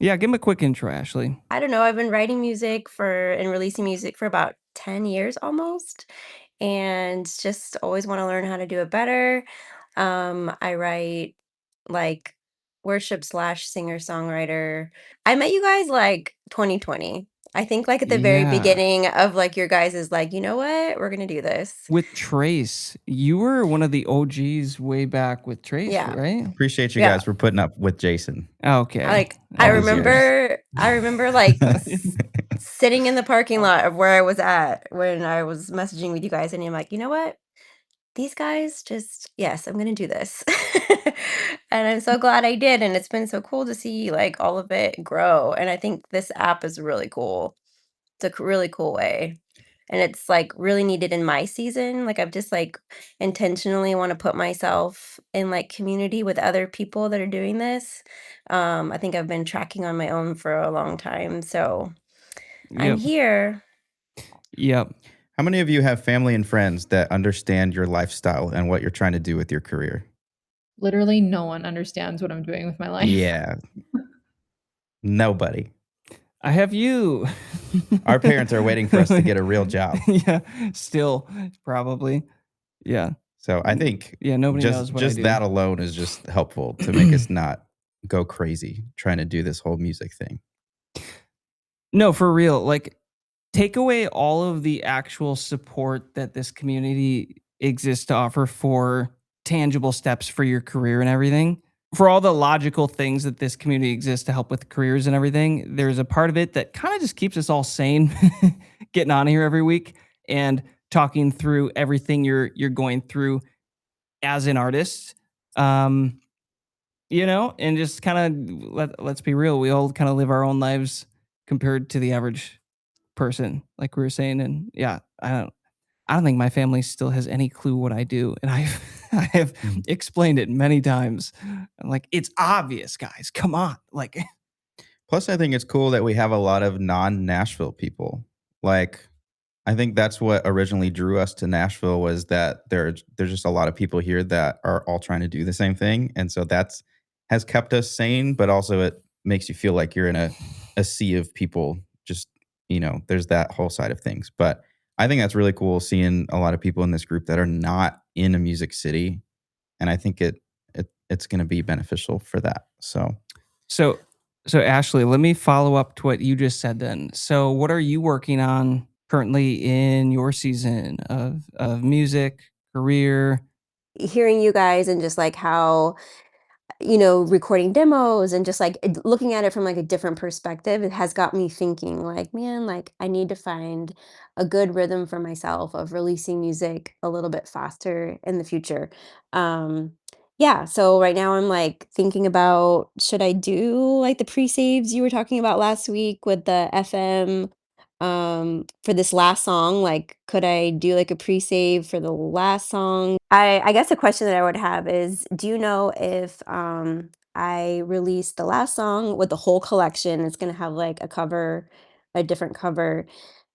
Yeah, give him a quick intro, Ashley. I don't know, I've been writing music for and releasing music for about 10 years almost, and just always wanna learn how to do it better. I write, like, worship/singer-songwriter. I met you guys, like, 2020. I think, like, at the very Yeah. beginning of, like, your guys's, like, "You know what? We're gonna do this." With Trace. You were one of the OGs way back with Trace, Yeah. right? Appreciate you Yeah. guys for putting up with Jason Okay. I all That these was years. remember, like, sitting in the parking lot of where I was at when I was messaging with you guys, and I'm like, "You know what? These guys just yes, I'm gonna do this." And I'm so glad I did, and it's been so cool to see, like, all of it grow, and I think this app is really cool. It's a really cool way, and it's, like, really needed in my season. Like, I've just, like, intentionally wanna put myself in, like, community with other people that are doing this. I think I've been tracking on my own for a long time, so I'm Yep. here. Yep. How many of you have family and friends that understand your lifestyle and what you're trying to do with your career? Literally no one understands what I'm doing with my life. Yeah, nobody. I have you. Our parents are waiting for us to get a real job. Yeah, still probably. Yeah. So I think Yeah, nobody knows just what I just do. that alone is just helpful to make us not go crazy trying to do this whole music thing. No, for real. Like, take away all of the actual support that this community exists to offer for tangible steps for your career and everything. For all the logical things that this community exists to help with careers and everything, there's a part of it that kind of just keeps us all sane, getting on here every week and talking through everything you're going through as an artist. Um, and just kind of let's be real, we all kind of live our own lives compared to the average person, like we were saying. And yeah, I don't think my family still has any clue what I do, and I have Mm. explained it many times. I'm like, it's obvious, guys. Come on, like, Plus, I think it's cool that we have a lot of non-Nashville people. Like, I think that's what originally drew us to Nashville was that there's just a lot of people here that are all trying to do the same thing, and so that's has kept us sane. But also, it makes you feel like you're in a sea of people. Just there's that whole side of things. But I think that's really cool seeing a lot of people in this group that are not in a music city, and I think it's going to be beneficial for that. So so so Ashley, let me follow up to what you just said. Then, so what are you working on currently in your season of music career? Hearing you guys and just, like, how recording demos and just like looking at it from like a different perspective, it has got me thinking like, man, like I need to find a good rhythm for myself of releasing music a little bit faster in the future. Yeah, so right now I'm like thinking about should I do like the pre-saves you were talking about last week with the FM for this last song, like could I do like a pre-save for the last song? I guess a question that I would have is, do you know if I release the last song with the whole collection, it's gonna have like a cover, a different cover.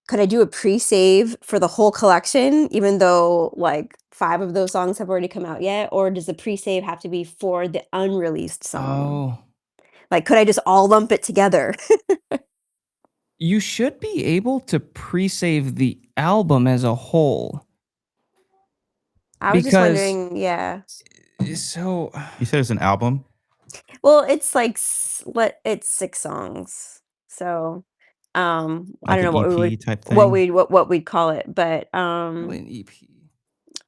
Could I do a pre-save for the whole collection, even though like 5 of those songs have already come out yet? Or does the pre-save have to be for the unreleased song? Oh, Like, could I just all lump it together? you should be able to pre-save the album as a whole I was just because wondering, yeah. so you said it's an album. Well, it's like it's 6 songs. So, I Like don't an know what we would EP type thing? what we'd call it, but, probably an EP.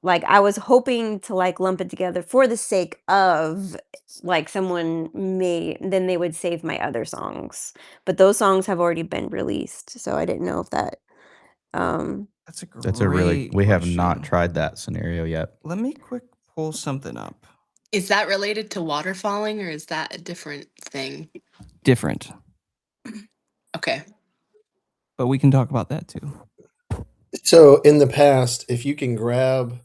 like, I was hoping to, like, lump it together for the sake of, like, someone may then they would save my other songs, but those songs have already been released, so I didn't know if that, um That's a That's a really great we have not question. tried that scenario yet. Let me quick pull something up. Is that related to waterfalling or is that a different thing? Different, Okay. but we can talk about that too. So in the past, if you can grab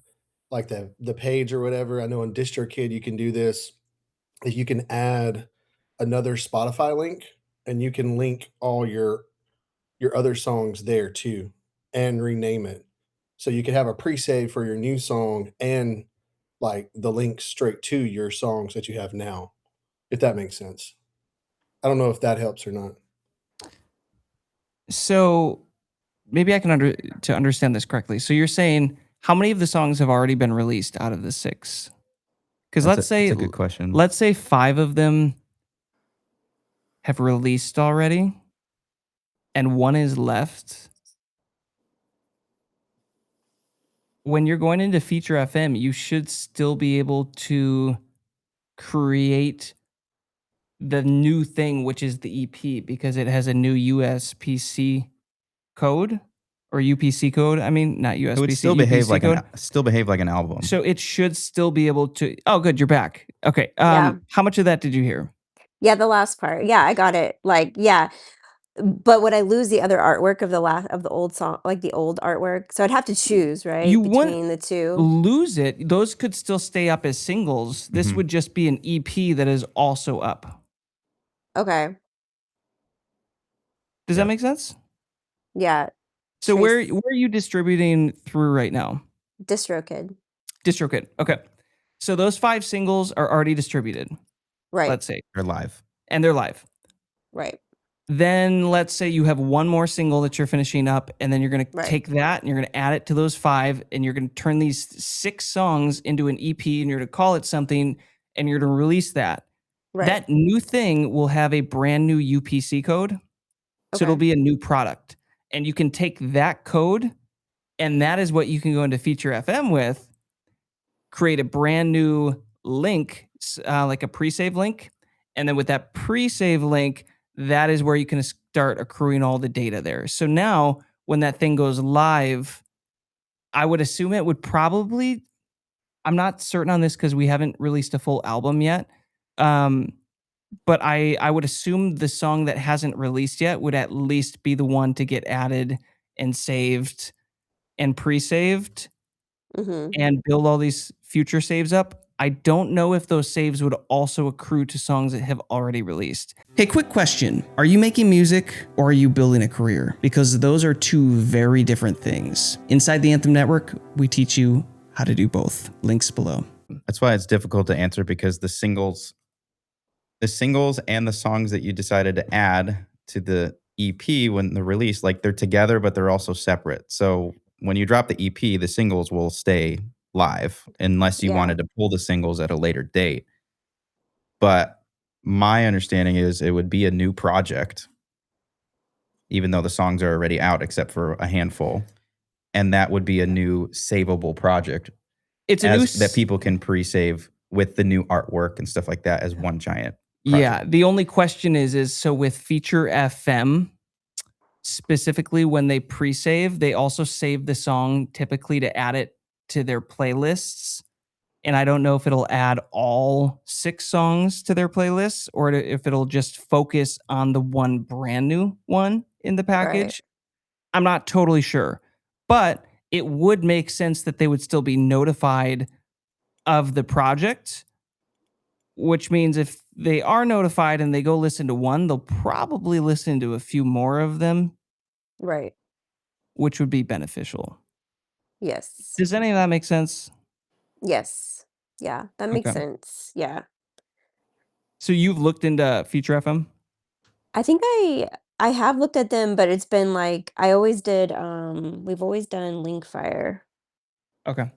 like the page or whatever, I know on DistroKid you can do this. If you can add another Spotify link and you can link all your other songs there too and rename it. So you could have a pre-save for your new song and like the link straight to your songs that you have now, if that makes sense. I don't know if that helps or not. So maybe I can to understand this correctly. So you're saying how many of the songs have already been released out of the 6? Because That's a good question. let's say 5 of them have released already, and 1 is left. When you're going into Feature FM, you should still be able to create the new thing, which is the EP, because it has a new USPC code or UPC code. I mean, not USPC, It would still behave UPC like an album. So it should still be able to. Oh, good, you're back. Okay. Yeah. How much of that did you hear? Yeah, the last part. Yeah, I got it. Like, yeah. But would I lose the other artwork of the old song, like the old artwork? So I'd have to choose, right, You wouldn't between the 2? lose it. Those could still stay up as singles. This Mhm. would just be an EP that is also up. Okay. Does that Yep. make sense? Yeah. So Trace where are you distributing through right now? DistroKid. DistroKid. Okay. So those 5 singles are already distributed, Right. let's say, They're live. and they're live. Right. Then let's say you have 1 more single that you're finishing up, and then you're going to Right. take that and you're going to add it to those 5, and you're going to turn these 6 songs into an EP, and you're going to call it something, and you're going to release that. Right. That new thing will have a brand new UPC code. So it'll Okay. be a new product. And you can take that code, and that is what you can go into Feature FM with, create a brand new link, like a pre-save link. And then with that pre-save link, that is where you can start accruing all the data there. So now when that thing goes live, I would assume it would probably, I'm not certain on this because we haven't released a full album yet. But I would assume the song that hasn't released yet would at least be the one to get added and saved and pre-saved Mhm. and build all these future saves up. I don't know if those saves would also accrue to songs that have already released. Hey, quick question. Are you making music or are you building a career? Because those are 2 very different things. Inside the Anthem Network, we teach you how to do both. Links below. That's why it's difficult to answer, because the singles and the songs that you decided to add to the EP when the release, like, they're together, but they're also separate. So when you drop the EP, the singles will stay live unless you Yeah. wanted to pull the singles at a later date. But my understanding is it would be a new project, even though the songs are already out except for a handful. And that would be a new savable project It's a new that people can pre-save with the new artwork and stuff like that as one giant project. Yeah, the only question is so with Feature FM, specifically when they pre-save, they also save the song typically to add it to their playlists. And I don't know if it'll add all 6 songs to their playlists or if it'll just focus on the one brand new one in the package. I'm not totally sure. But it would make sense that they would still be notified of the project, which means if they are notified and they go listen to one, they'll probably listen to a few more of them, Right. which would be beneficial. Yes. Does any of that make sense? Yes. Yeah, that makes Okay. sense. Yeah. So you've looked into Feature FM? I think I have looked at them, but it's been like I always did we've always done Linkfire. Okay.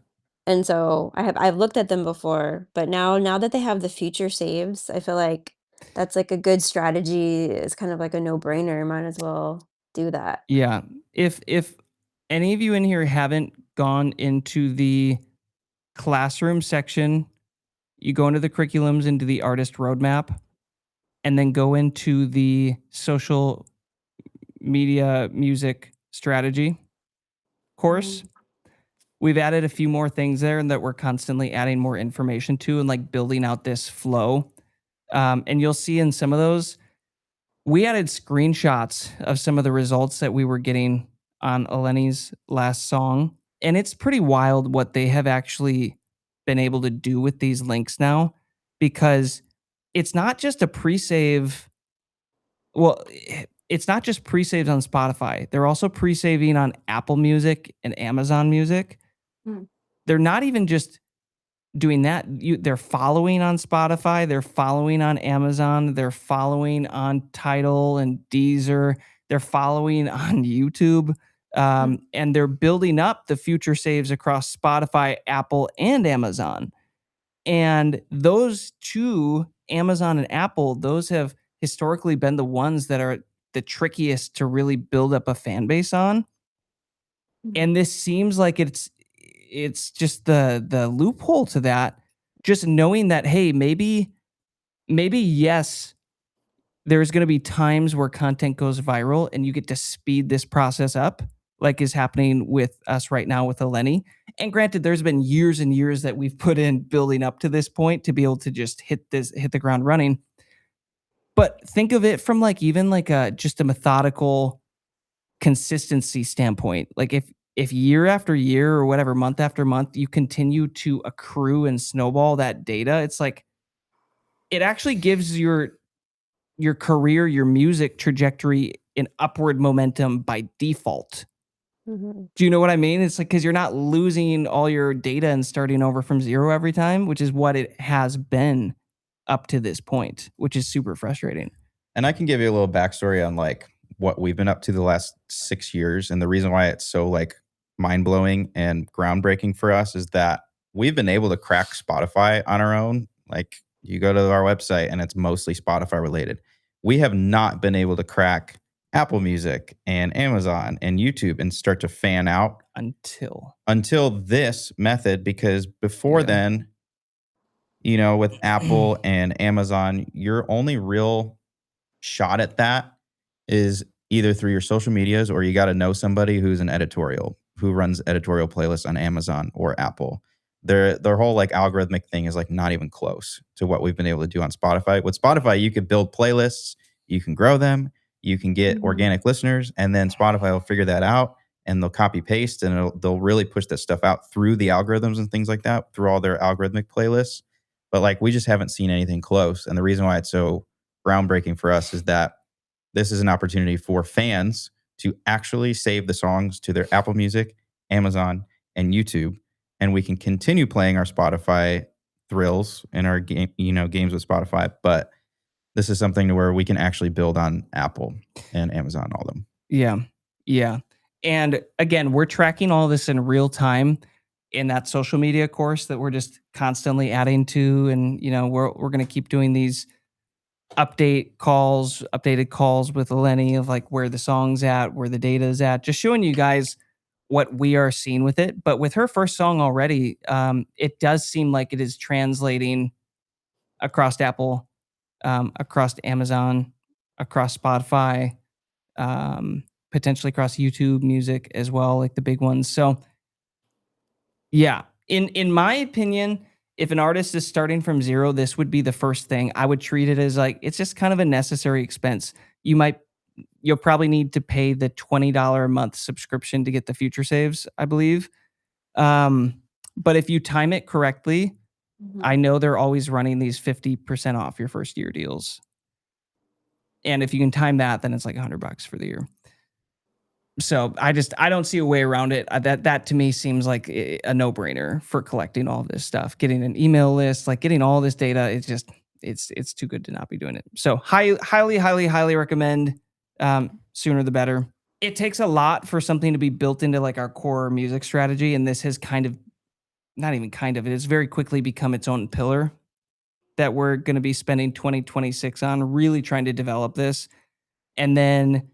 And so I've looked at them before, but now that they have the future saves, I feel like that's like a good strategy. It's kind of like a no-brainer. Might as well do that. Yeah. If any of you in here haven't gone into the classroom section, you go into the curriculums, into the artist roadmap, and then go into the social media music strategy course. We've added a few more things there and that we're constantly adding more information to and like building out this flow. And you'll see in some of those, we added screenshots of some of the results that we were getting on Eleni's last song. And it's pretty wild what they have actually been able to do with these links now, because it's not just a pre-save. Well, it's not just pre-saves on Spotify. They're also pre-saving on Apple Music and Amazon Music. Mm. They're not even just doing that, they're following on Spotify, they're following on Amazon, they're following on Tidal and Deezer, they're following on YouTube, and they're building up the future saves across Spotify, Apple, and Amazon. And those two, Amazon and Apple, those have historically been the ones that are the trickiest to really build up a fan base on. And this seems like it's just the loophole to that. Just knowing that, hey, maybe yes, there's going to be times where content goes viral and you get to speed this process up, like is happening with us right now with Eleni. And granted, there's been years and years that we've put in building up to this point to be able to just hit the ground running. But think of it from like even like a just a methodical consistency standpoint. Like if year after year or whatever, month after month, you continue to accrue and snowball that data, it's like it actually gives your career, your music trajectory an upward momentum by default. Mhm. Do you know what I mean? It's like because you're not losing all your data and starting over from zero every time, which is what it has been up to this point, which is super frustrating. And I can give you a little backstory on like what we've been up to the last 6 years. And the reason why it's so like mind blowing and groundbreaking for us is that we've been able to crack Spotify on our own. Like you go to our website and it's mostly Spotify related. We have not been able to crack Apple Music and Amazon and YouTube and start to fan out until this method, because before then, you know, with Apple and Amazon, your only real shot at that is either through your social medias or you got to know somebody who runs editorial playlists on Amazon or Apple. Their whole like algorithmic thing is like not even close to what we've been able to do on Spotify. With Spotify, you could build playlists, you can grow them, you can get organic listeners, and then Spotify will figure that out and they'll copy paste and they'll really push that stuff out through the algorithms and things like that, through all their algorithmic playlists. But like we just haven't seen anything close. And the reason why it's so groundbreaking for us is that this is an opportunity for fans to actually save the songs to their Apple Music, Amazon, and YouTube. And we can continue playing our Spotify thrills and our games with Spotify. But this is something to where we can actually build on Apple and Amazon, all of them. Yeah. Yeah. And again, we're tracking all this in real time in that social media course that we're just constantly adding to. And, we're going to keep doing these updated calls with Eleni of like where the song's at, where the data is at, just showing you guys what we are seeing with it. But with her first song already, it does seem like it is translating across Apple, across Amazon, across Spotify, potentially across YouTube Music as well, like the big ones. So yeah, in my opinion, if an artist is starting from zero, this would be the first thing. I would treat it as like it's just kind of a necessary expense. You'll probably need to pay the $20 a month subscription to get the future saves, I believe. But if you time it correctly, I know they're always running these 50% off your first year deals. And if you can time that, then it's like $100 for the year. So I don't see a way around it. That to me seems like a no-brainer for collecting all of this stuff, getting an email list, like getting all this data. It's just, it's too good to not be doing it. So highly recommend. Sooner the better. It takes a lot for something to be built into like our core music strategy. And this has it has very quickly become its own pillar that we're going to be spending 2026 on, really trying to develop this. And then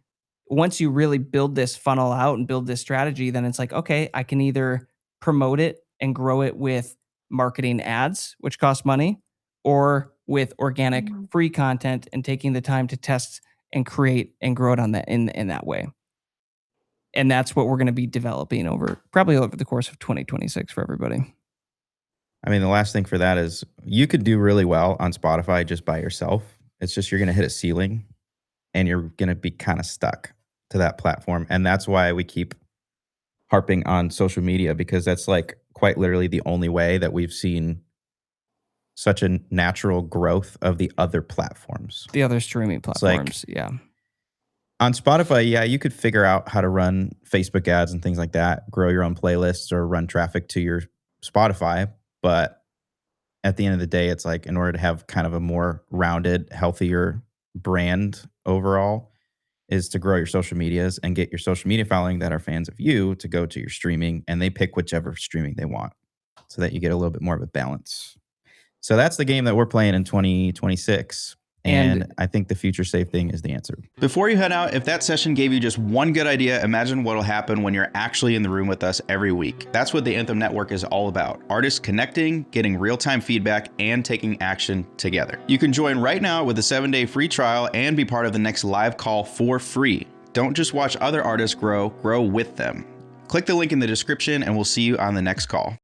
once you really build this funnel out and build this strategy, then it's like, okay, I can either promote it and grow it with marketing ads, which cost money, or with organic free content and taking the time to test and create and grow it on that in that way. And that's what we're going to be developing probably over the course of 2026 for everybody. I mean, the last thing for that is you could do really well on Spotify just by yourself. It's just you're going to hit a ceiling and you're going to be kind of stuck to that platform. And that's why we keep harping on social media, because that's like quite literally the only way that we've seen such a natural growth of the other platforms. The other streaming platforms, yeah. On Spotify, yeah, you could figure out how to run Facebook ads and things like that, grow your own playlists or run traffic to your Spotify. But at the end of the day, it's like in order to have kind of a more rounded, healthier brand overall, is to grow your social medias and get your social media following that are fans of you to go to your streaming, and they pick whichever streaming they want so that you get a little bit more of a balance. So that's the game that we're playing in 2026. And I think the future safe thing is the answer. Before you head out, if that session gave you just one good idea, imagine what'll happen when you're actually in the room with us every week. That's what the Anthem Network is all about. Artists connecting, getting real-time feedback, and taking action together. You can join right now with a 7-day free trial and be part of the next live call for free. Don't just watch other artists grow with them. Click the link in the description and we'll see you on the next call.